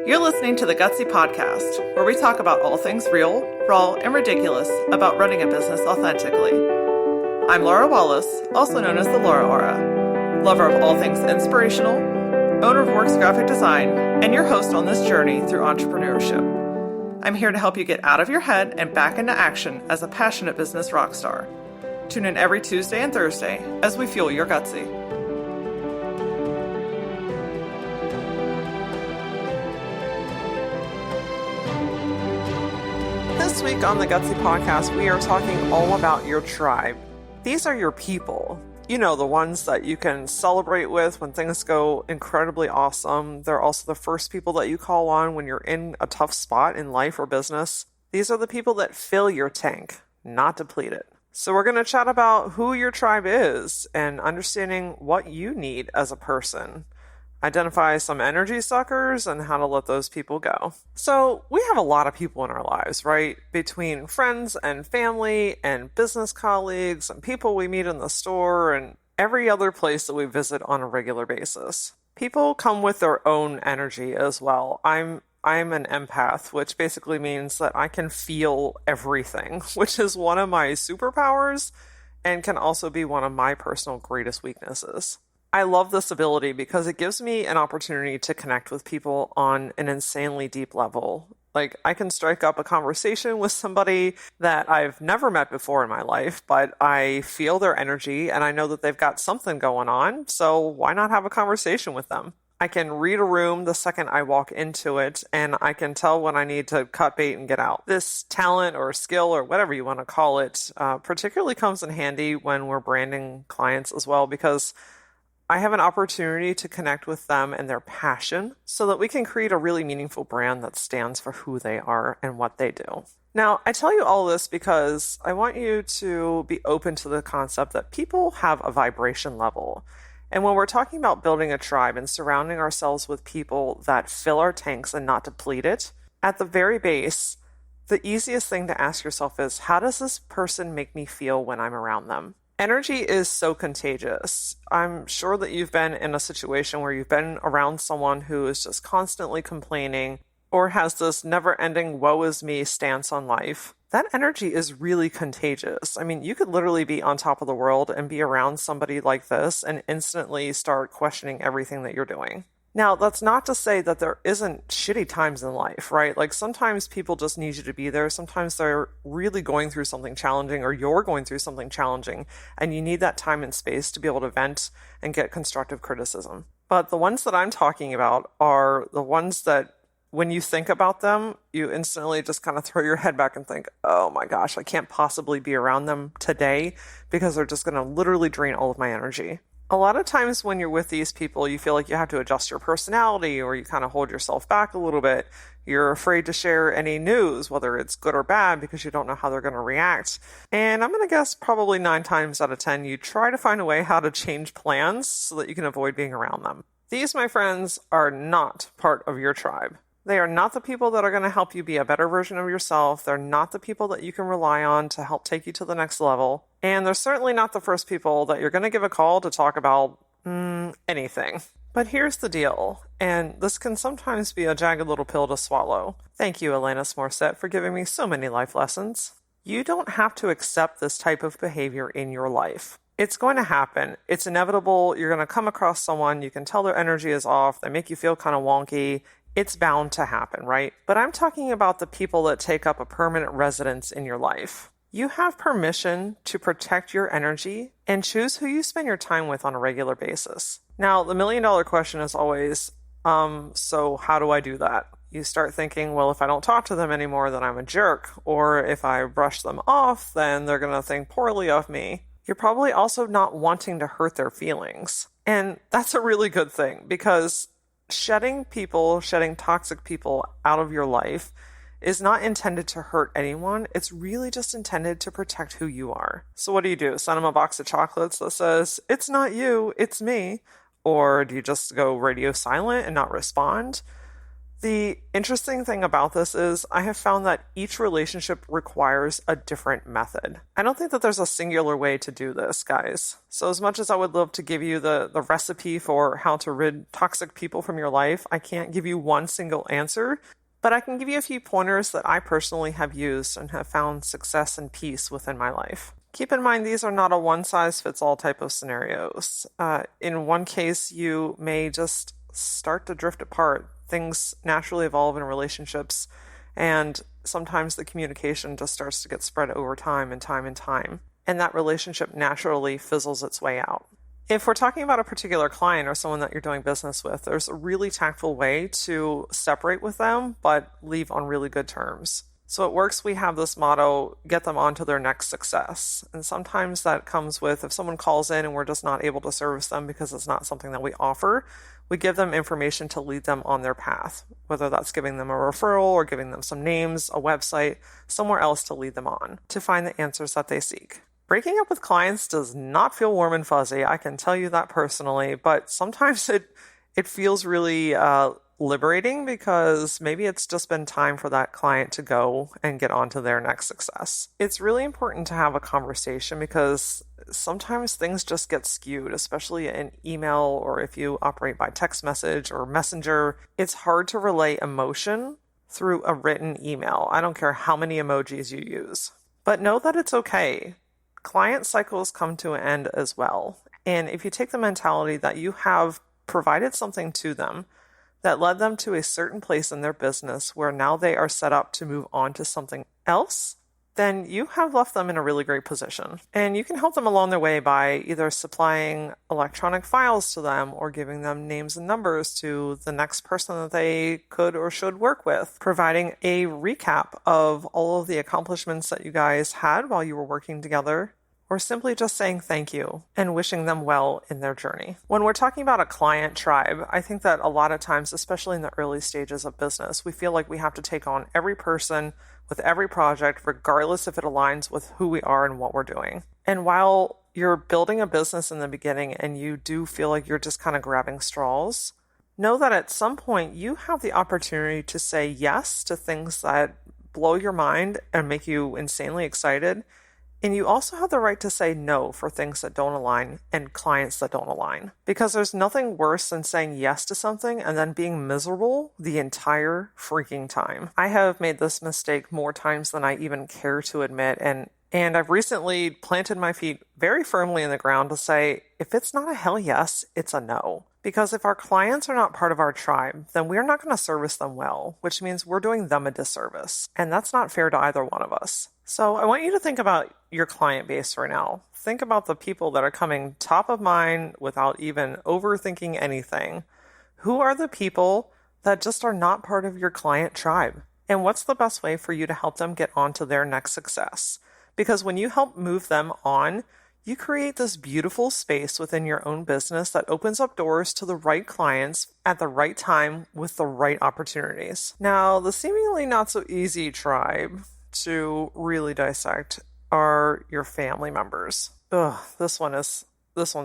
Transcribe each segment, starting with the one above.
You're listening to the Gutsy Podcast, where we talk about all things real, raw, and ridiculous about running a business authentically. I'm Laura Wallace, also known as the Laura Aura, lover of all things inspirational, owner of Works Graphic Design, and your host on this journey through entrepreneurship. I'm here to help you get out of your head and back into action as a passionate business rock star. Tune in every Tuesday and Thursday as we fuel your gutsy. This week on the Gutsy Podcast, we are talking all about your tribe. These are your people. You know, the ones that you can celebrate with when things go incredibly awesome. They're also the first people that you call on when you're in a tough spot in life or business. These are the people that fill your tank, not deplete it. So we're going to chat about who your tribe is and understanding what you need as a person. Identify some energy suckers and how to let those people go. So we have a lot of people in our lives, right? Between friends and family and business colleagues and people we meet in the store and every other place that we visit on a regular basis. People come with their own energy as well. I'm an empath, which basically means that I can feel everything, which is one of my superpowers and can also be one of my personal greatest weaknesses. I love this ability because it gives me an opportunity to connect with people on an insanely deep level. Like, I can strike up a conversation with somebody that I've never met before in my life, but I feel their energy and I know that they've got something going on, so why not have a conversation with them? I can read a room the second I walk into it, and I can tell when I need to cut bait and get out. This talent or skill or whatever you want to call it particularly comes in handy when we're branding clients as well, because I have an opportunity to connect with them and their passion so that we can create a really meaningful brand that stands for who they are and what they do. Now, I tell you all this because I want you to be open to the concept that people have a vibration level. And when we're talking about building a tribe and surrounding ourselves with people that fill our tanks and not deplete it, at the very base, the easiest thing to ask yourself is, how does this person make me feel when I'm around them? Energy is so contagious. I'm sure that you've been in a situation where you've been around someone who is just constantly complaining or has this never-ending woe is me stance on life. That energy is really contagious. I mean, you could literally be on top of the world and be around somebody like this and instantly start questioning everything that you're doing. Now, that's not to say that there isn't shitty times in life, right? Like, sometimes people just need you to be there. Sometimes they're really going through something challenging, or you're going through something challenging, and you need that time and space to be able to vent and get constructive criticism. But the ones that I'm talking about are the ones that when you think about them, you instantly just kind of throw your head back and think, oh my gosh, I can't possibly be around them today because they're just going to literally drain all of my energy. A lot of times when you're with these people, you feel like you have to adjust your personality or you kind of hold yourself back a little bit. You're afraid to share any news, whether it's good or bad, because you don't know how they're going to react. And I'm going to guess probably 9 times out of 10, you try to find a way how to change plans so that you can avoid being around them. These, my friends, are not part of your tribe. They are not the people that are going to help you be a better version of yourself. They're not the people that you can rely on to help take you to the next level. And they're certainly not the first people that you're going to give a call to talk about anything. But here's the deal, and this can sometimes be a jagged little pill to swallow. Thank you, Alanis Morissette, for giving me so many life lessons. You don't have to accept this type of behavior in your life. It's going to happen. It's inevitable. You're going to come across someone, you can tell their energy is off, they make you feel kind of wonky. It's bound to happen, right? But I'm talking about the people that take up a permanent residence in your life. You have permission to protect your energy and choose who you spend your time with on a regular basis. Now, the $1 million question is always, so how do I do that? You start thinking, well, if I don't talk to them anymore, then I'm a jerk. Or if I brush them off, then they're going to think poorly of me. You're probably also not wanting to hurt their feelings. And that's a really good thing, because shedding toxic people out of your life is not intended to hurt anyone. It's really just intended to protect who you are. So what do? Send them a box of chocolates that says, it's not you, it's me? Or do you just go radio silent and not respond? The interesting thing about this is I have found that each relationship requires a different method. I don't think that there's a singular way to do this, guys. So as much as I would love to give you the recipe for how to rid toxic people from your life, I can't give you one single answer, but I can give you a few pointers that I personally have used and have found success and peace within my life. Keep in mind, these are not a one-size-fits-all type of scenarios. In one case, you may just start to drift apart. Things naturally evolve in relationships, and sometimes the communication just starts to get spread over time and time and time, and that relationship naturally fizzles its way out. If we're talking about a particular client or someone that you're doing business with, there's a really tactful way to separate with them, but leave on really good terms. So at Works, we have this motto, get them on to their next success. And sometimes that comes with, if someone calls in and we're just not able to service them because it's not something that we offer, we give them information to lead them on their path, whether that's giving them a referral or giving them some names, a website, somewhere else to lead them on, to find the answers that they seek. Breaking up with clients does not feel warm and fuzzy, I can tell you that personally, but sometimes it feels really liberating because maybe it's just been time for that client to go and get on to their next success. It's really important to have a conversation because sometimes things just get skewed, especially in email or if you operate by text message or messenger. It's hard to relay emotion through a written email. I don't care how many emojis you use. But know that it's okay. Client cycles come to an end as well. And if you take the mentality that you have provided something to them that led them to a certain place in their business where now they are set up to move on to something else, then you have left them in a really great position. And you can help them along their way by either supplying electronic files to them or giving them names and numbers to the next person that they could or should work with, providing a recap of all of the accomplishments that you guys had while you were working together, or simply just saying thank you and wishing them well in their journey. When we're talking about a client tribe, I think that a lot of times, especially in the early stages of business, we feel like we have to take on every person with every project, regardless if it aligns with who we are and what we're doing. And while you're building a business in the beginning and you do feel like you're just kind of grabbing straws, know that at some point you have the opportunity to say yes to things that blow your mind and make you insanely excited. And you also have the right to say no for things that don't align and clients that don't align. Because there's nothing worse than saying yes to something and then being miserable the entire freaking time. I have made this mistake more times than I even care to admit. And I've recently planted my feet very firmly in the ground to say, if it's not a hell yes, it's a no. Because if our clients are not part of our tribe, then we're not going to service them well, which means we're doing them a disservice. And that's not fair to either one of us. So I want you to think about your client base right now. Think about the people that are coming top of mind without even overthinking anything. Who are the people that just are not part of your client tribe? And what's the best way for you to help them get on to their next success? Because when you help move them on, you create this beautiful space within your own business that opens up doors to the right clients at the right time with the right opportunities. Now, the seemingly not so easy tribe to really dissect are your family members. Ugh, this one's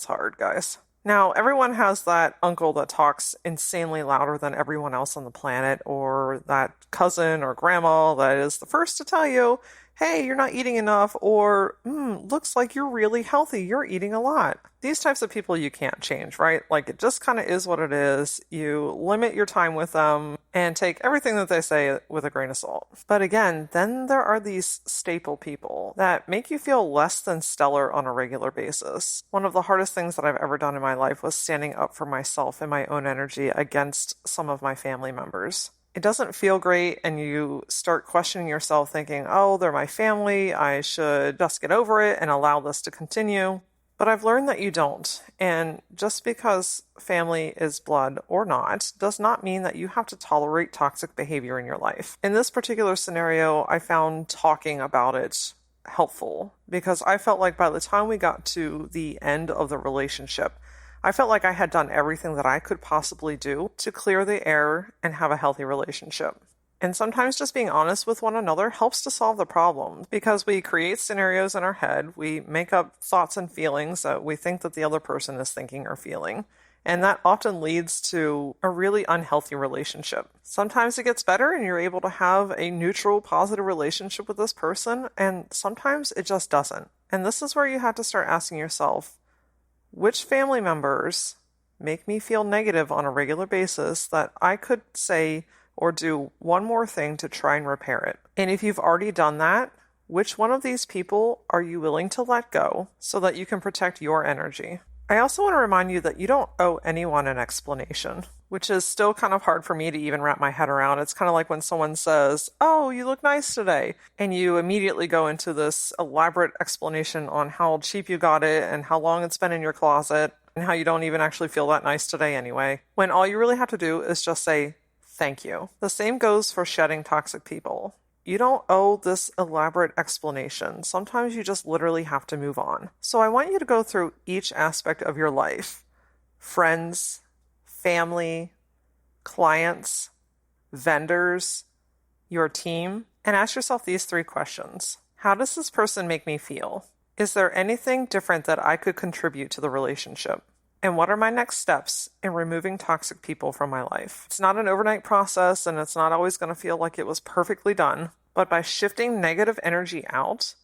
hard, guys. Now, everyone has that uncle that talks insanely louder than everyone else on the planet, or that cousin or grandma that is the first to tell you, hey, you're not eating enough, or looks like you're really healthy, you're eating a lot. These types of people you can't change, right? Like, it just kind of is what it is. You limit your time with them and take everything that they say with a grain of salt. But again, then there are these staple people that make you feel less than stellar on a regular basis. One of the hardest things that I've ever done in my life was standing up for myself and my own energy against some of my family members. It doesn't feel great, and you start questioning yourself thinking, oh, they're my family, I should just get over it and allow this to continue. But I've learned that you don't. And just because family is blood or not does not mean that you have to tolerate toxic behavior in your life. In this particular scenario, I found talking about it helpful because I felt like by the time we got to the end of the relationship, I felt like I had done everything that I could possibly do to clear the air and have a healthy relationship. And sometimes just being honest with one another helps to solve the problem because we create scenarios in our head, we make up thoughts and feelings that we think that the other person is thinking or feeling. And that often leads to a really unhealthy relationship. Sometimes it gets better and you're able to have a neutral, positive relationship with this person, and sometimes it just doesn't. And this is where you have to start asking yourself, which family members make me feel negative on a regular basis that I could say or do one more thing to try and repair it? And if you've already done that, which one of these people are you willing to let go so that you can protect your energy? I also want to remind you that you don't owe anyone an explanation, which is still kind of hard for me to even wrap my head around. It's kind of like when someone says, "Oh, you look nice today," and you immediately go into this elaborate explanation on how cheap you got it and how long it's been in your closet and how you don't even actually feel that nice today anyway, when all you really have to do is just say, "Thank you." The same goes for shedding toxic people. You don't owe this elaborate explanation. Sometimes you just literally have to move on. So I want you to go through each aspect of your life: friends, family, clients, vendors, your team, and ask yourself these 3 questions. How does this person make me feel? Is there anything different that I could contribute to the relationship? And what are my next steps in removing toxic people from my life? It's not an overnight process, and it's not always going to feel like it was perfectly done. But by shifting negative energy out,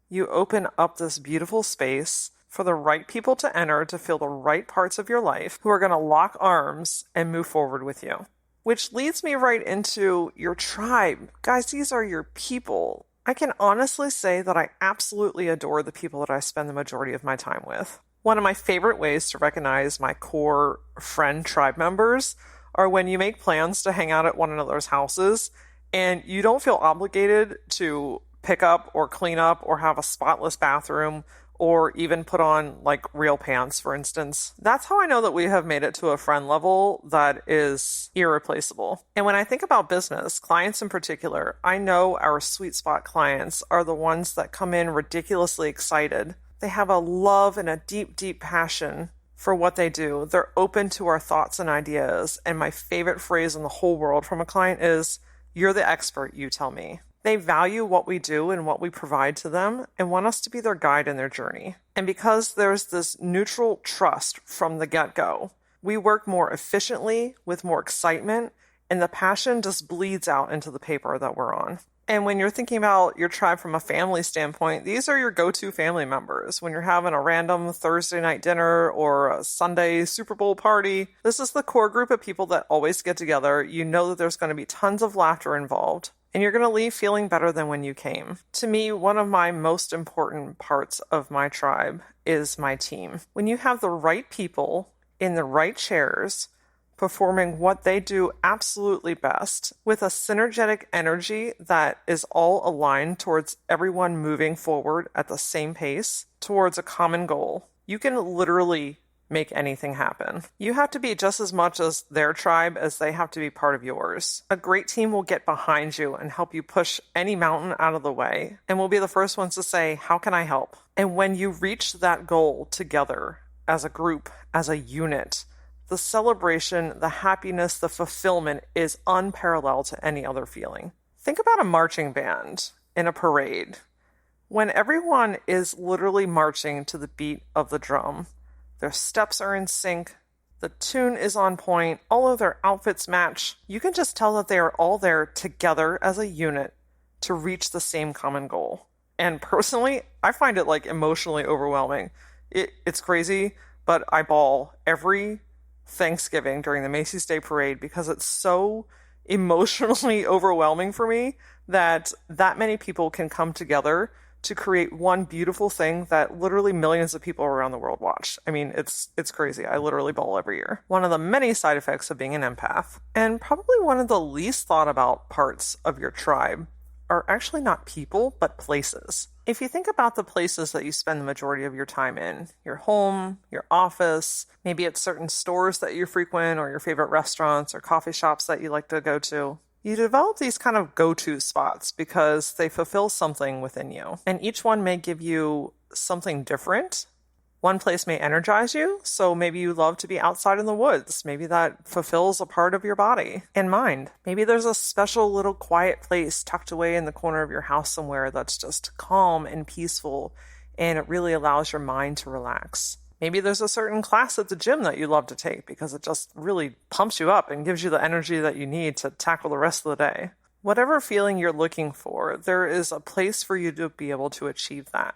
you open up this beautiful space for the right people to enter to feel the right parts of your life, who are going to lock arms and move forward with you. Which leads me right into your tribe. Guys, these are your people. I can honestly say that I absolutely adore the people that I spend the majority of my time with. One of my favorite ways to recognize my core friend tribe members are when you make plans to hang out at one another's houses and you don't feel obligated to pick up or clean up or have a spotless bathroom or even put on like real pants, for instance. That's how I know that we have made it to a friend level that is irreplaceable. And when I think about business, clients in particular, I know our sweet spot clients are the ones that come in ridiculously excited. They have a love and a deep, deep passion for what they do. They're open to our thoughts and ideas. And my favorite phrase in the whole world from a client is, "You're the expert, you tell me." They value what we do and what we provide to them and want us to be their guide in their journey. And because there's this neutral trust from the get-go, we work more efficiently with more excitement, and the passion just bleeds out into the paper that we're on. And when you're thinking about your tribe from a family standpoint, these are your go-to family members. When you're having a random Thursday night dinner or a Sunday Super Bowl party, this is the core group of people that always get together. You know that there's going to be tons of laughter involved, and you're going to leave feeling better than when you came. To me, one of my most important parts of my tribe is my team. When you have the right people in the right chairs, performing what they do absolutely best with a synergetic energy that is all aligned towards everyone moving forward at the same pace towards a common goal, you can literally make anything happen. You have to be just as much as their tribe as they have to be part of yours. A great team will get behind you and help you push any mountain out of the way, and will be the first ones to say, "How can I help?" And when you reach that goal together as a group, as a unit, the celebration, the happiness, the fulfillment is unparalleled to any other feeling. Think about a marching band in a parade. When everyone is literally marching to the beat of the drum, their steps are in sync, the tune is on point, all of their outfits match, you can just tell that they are all there together as a unit to reach the same common goal. And personally, I find it like emotionally overwhelming. It's crazy, but I bawl every Thanksgiving during the Macy's Day Parade because it's so emotionally overwhelming for me that many people can come together to create one beautiful thing that literally millions of people around the world watch. I mean, it's crazy. I literally bawl every year. One of the many side effects of being an empath, and probably one of the least thought about parts of your tribe, are actually not people, but places. If you think about the places that you spend the majority of your time in, your home, your office, maybe it's certain stores that you frequent or your favorite restaurants or coffee shops that you like to go to, you develop these kind of go-to spots because they fulfill something within you. And each one may give you something different. One place may energize you, so maybe you love to be outside in the woods. Maybe that fulfills a part of your body and mind. Maybe there's a special little quiet place tucked away in the corner of your house somewhere that's just calm and peaceful, and it really allows your mind to relax. Maybe there's a certain class at the gym that you love to take because it just really pumps you up and gives you the energy that you need to tackle the rest of the day. Whatever feeling you're looking for, there is a place for you to be able to achieve that.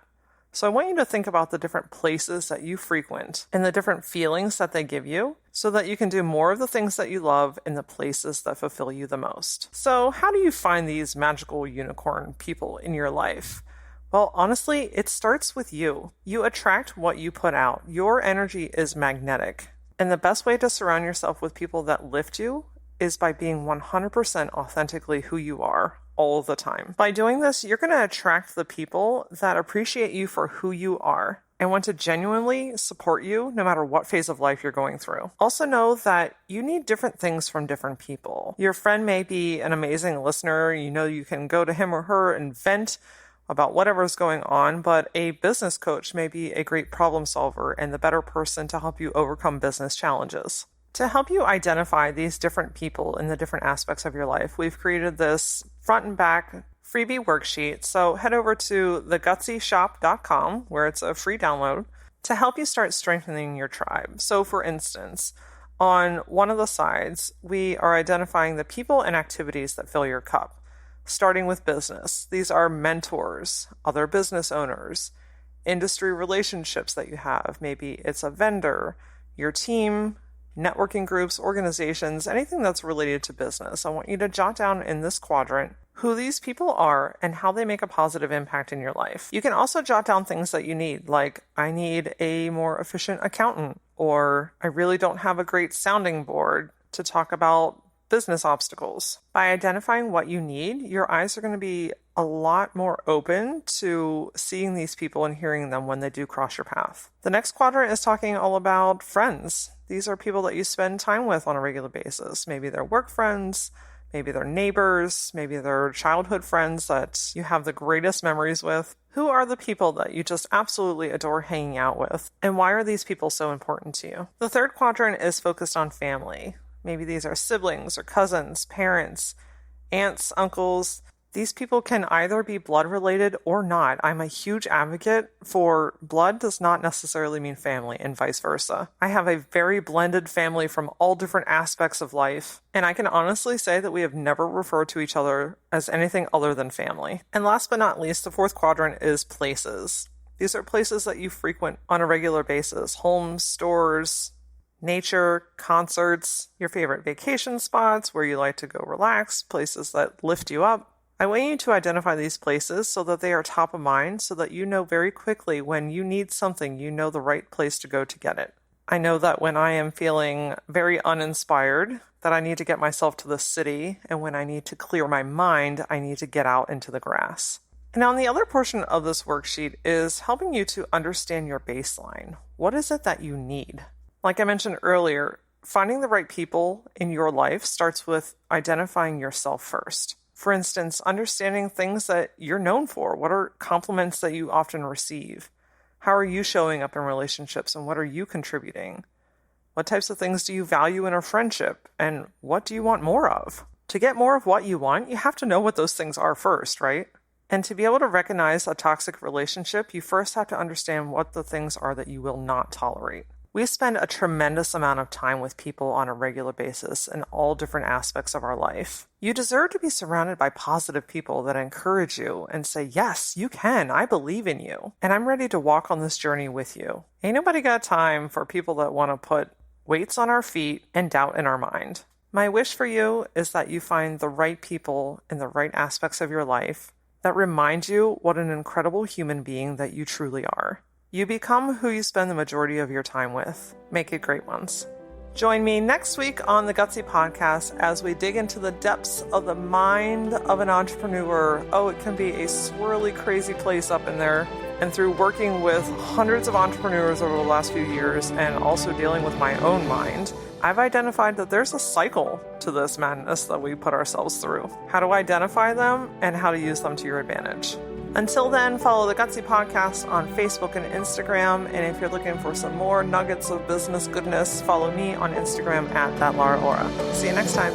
So I want you to think about the different places that you frequent and the different feelings that they give you so that you can do more of the things that you love in the places that fulfill you the most. So how do you find these magical unicorn people in your life? Well, honestly, it starts with you. You attract what you put out. Your energy is magnetic. And the best way to surround yourself with people that lift you is by being 100% authentically who you are all the time. By doing this, you're going to attract the people that appreciate you for who you are and want to genuinely support you no matter what phase of life you're going through. Also know that you need different things from different people. Your friend may be an amazing listener. You know you can go to him or her and vent about whatever's going on, but a business coach may be a great problem solver and the better person to help you overcome business challenges. To help you identify these different people in the different aspects of your life, we've created this front and back freebie worksheet. So head over to thegutsyshop.com, where it's a free download, to help you start strengthening your tribe. So for instance, on one of the sides, we are identifying the people and activities that fill your cup. Starting with business, these are mentors, other business owners, industry relationships that you have. Maybe it's a vendor, your team, networking groups, organizations, anything that's related to business. I want you to jot down in this quadrant who these people are and how they make a positive impact in your life. You can also jot down things that you need, like I need a more efficient accountant, or I really don't have a great sounding board to talk about business obstacles. By identifying what you need, your eyes are going to be a lot more open to seeing these people and hearing them when they do cross your path. The next quadrant is talking all about friends. These are people that you spend time with on a regular basis. Maybe they're work friends, maybe they're neighbors, maybe they're childhood friends that you have the greatest memories with. Who are the people that you just absolutely adore hanging out with? And why are these people so important to you? The third quadrant is focused on family. Maybe these are siblings or cousins, parents, aunts, uncles. These people can either be blood related or not. I'm a huge advocate for blood does not necessarily mean family and vice versa. I have a very blended family from all different aspects of life, and I can honestly say that we have never referred to each other as anything other than family. And last but not least, the fourth quadrant is places. These are places that you frequent on a regular basis: homes, stores, nature, concerts, your favorite vacation spots, where you like to go relax, places that lift you up. I want you to identify these places so that they are top of mind, so that you know very quickly when you need something, you know the right place to go to get it. I know that when I am feeling very uninspired, that I need to get myself to the city, and when I need to clear my mind, I need to get out into the grass. And on the other portion of this worksheet is helping you to understand your baseline. What is it that you need? Like I mentioned earlier, finding the right people in your life starts with identifying yourself first. For instance, understanding things that you're known for. What are compliments that you often receive? How are you showing up in relationships, and what are you contributing? What types of things do you value in a friendship, and what do you want more of? To get more of what you want, you have to know what those things are first, right? And to be able to recognize a toxic relationship, you first have to understand what the things are that you will not tolerate. We spend a tremendous amount of time with people on a regular basis in all different aspects of our life. You deserve to be surrounded by positive people that encourage you and say, yes, you can. I believe in you. And I'm ready to walk on this journey with you. Ain't nobody got time for people that want to put weights on our feet and doubt in our mind. My wish for you is that you find the right people in the right aspects of your life that remind you what an incredible human being that you truly are. You become who you spend the majority of your time with. Make it great ones. Join me next week on the Gutsy Podcast as we dig into the depths of the mind of an entrepreneur. Oh, it can be a swirly, crazy place up in there. And through working with hundreds of entrepreneurs over the last few years and also dealing with my own mind, I've identified that there's a cycle to this madness that we put ourselves through. How to identify them and how to use them to your advantage. Until then, follow the Gutsy Podcast on Facebook and Instagram. And if you're looking for some more nuggets of business goodness, follow me on Instagram at @LaraOra. See you next time.